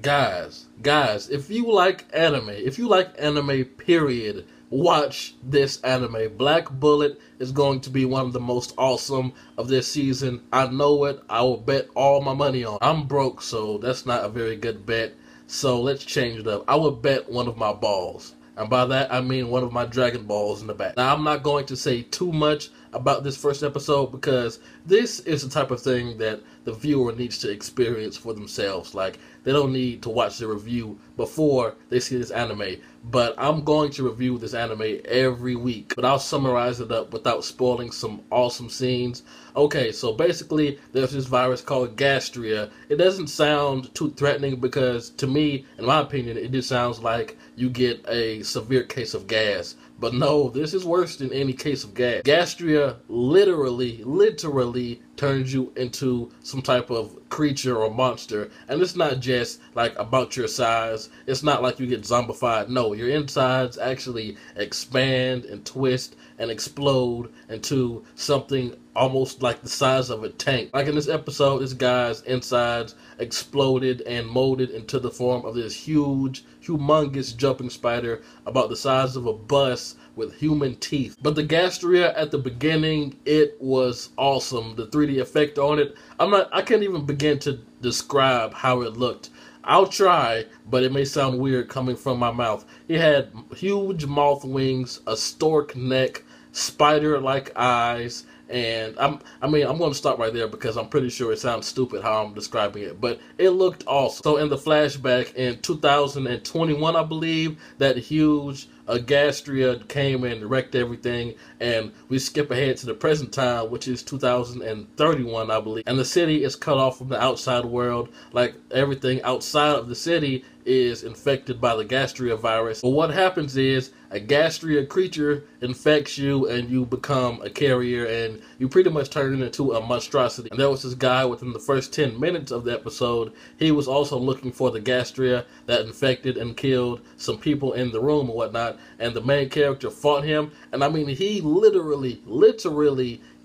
Guys, if you like anime, period, watch this anime. Black Bullet is going to be one of the most awesome of this season. I know it. I will bet all my money on it. I'm broke, so that's not a very good bet. So let's change it up. I would bet one of my balls. And by that, I mean one of my Dragon Balls in the back. Now, I'm not going to say too much about this first episode because this is the type of thing that the viewer needs to experience for themselves. Like, they don't need to watch the review before they see this anime. But I'm going to review this anime every week. But I'll summarize it up without spoiling some awesome scenes. Okay, so basically, there's this virus called Gastria. It doesn't sound too threatening because, to me, in my opinion, it just sounds like you get a severe case of gas. But no, this is worse than any case of gas. Gastria literally turns you into some type of creature or monster. And it's not just like about your size. It's not like you get zombified. No, your insides actually expand and twist and explode into something almost like the size of a tank. Like in this episode, this guy's insides exploded and molded into the form of this humongous jumping spider about the size of a bus with human teeth. But the Gastria at the beginning, it was awesome. The 3D effect on it, I can't even begin to describe how it looked. I'll try, but it may sound weird coming from my mouth. It had huge moth wings, a stork neck, spider-like eyes, and I'm going to stop right there because I'm pretty sure it sounds stupid how I'm describing it, but it looked awesome. So in the flashback in 2021, I believe, that huge Gastria came and wrecked everything, and we skip ahead to the present time, which is 2031, I believe, and the city is cut off from the outside world. Like, everything outside of the city is infected by the Gastria virus. But what happens is a Gastria creature infects you and you become a carrier and you pretty much turn into a monstrosity. And there was this guy within the first 10 minutes of the episode. He was also looking for the Gastria that infected and killed some people in the room and whatnot. And the main character fought him. And I mean, he literally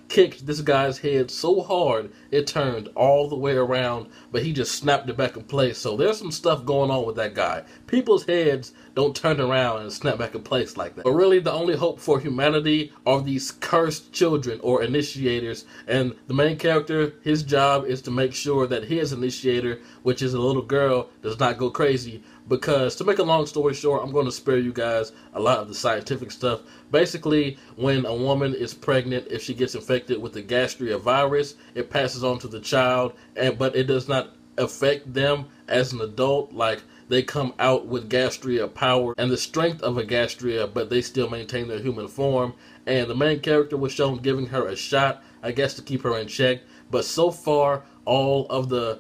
kicked this guy's head so hard it turned all the way around, but he just snapped it back in place. So there's some stuff going on with that guy. People's heads don't turn around and snap back in place like that. But really, the only hope for humanity are these cursed children or initiators, and the main character, his job is to make sure that his initiator, which is a little girl, does not go crazy. Because, to make a long story short, I'm going to spare you guys a lot of the scientific stuff. Basically, when a woman is pregnant, if she gets infected with the Gastria virus, it passes on to the child, but it does not affect them as an adult. Like, they come out with Gastria power and the strength of a Gastria, but they still maintain their human form. And the main character was shown giving her a shot, I guess, to keep her in check. But so far, all of the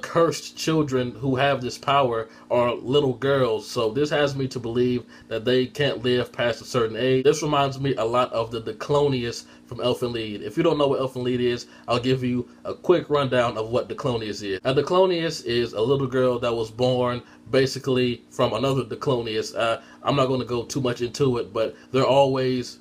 cursed children who have this power are little girls, so this has me to believe that they can't live past a certain age. This reminds me a lot of the Declonius from Elfen Lied. If you don't know what Elfen Lied is, I'll give you a quick rundown of what Declonius is. A Declonius is a little girl that was born basically from another Declonius. I'm not going to go too much into it, but they're always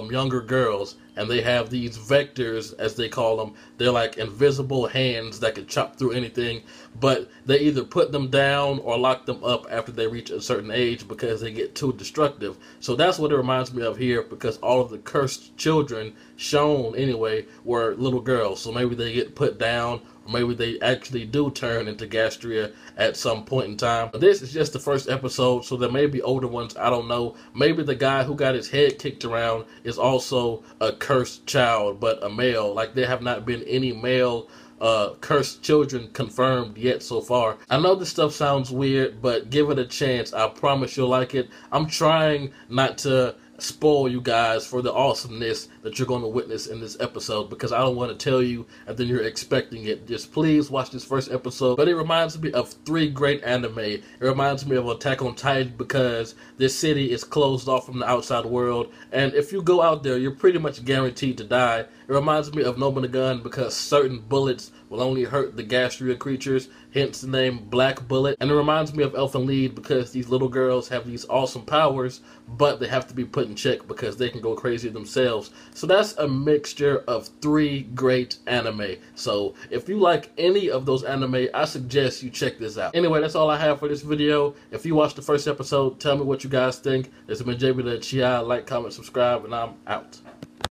younger girls, and they have these vectors, as they call them. They're like invisible hands that can chop through anything, but they either put them down or lock them up after they reach a certain age because they get too destructive. So that's what it reminds me of here, because all of the cursed children shown anyway were little girls. So maybe they get put down, or maybe they actually do turn into Gastria at some point in time. But this is just the first episode, so there may be older ones, I don't know. Maybe the guy who got his head kicked around is also a cursed child, but a male. Like, there have not been any male cursed children confirmed yet so far. I know this stuff sounds weird, but give it a chance. I promise you'll like it. I'm trying not to spoil you guys for the awesomeness that you're going to witness in this episode, because I don't want to tell you and then you're expecting it. Just please watch this first episode. But it reminds me of 3 great anime. It reminds me of Attack on Titan, because this city is closed off from the outside world, and if you go out there, you're pretty much guaranteed to die. It reminds me of Nobunagun because certain bullets will only hurt the gastrier creatures, hence the name Black Bullet. And it reminds me of Elfen Lied because these little girls have these awesome powers, but they have to be put in check because they can go crazy themselves. So that's a mixture of 3 great anime. So if you like any of those anime, I suggest you check this out. Anyway, that's all I have for this video. If you watched the first episode, tell me what you guys think. This has been JB the Chia. Like, comment, subscribe, and I'm out.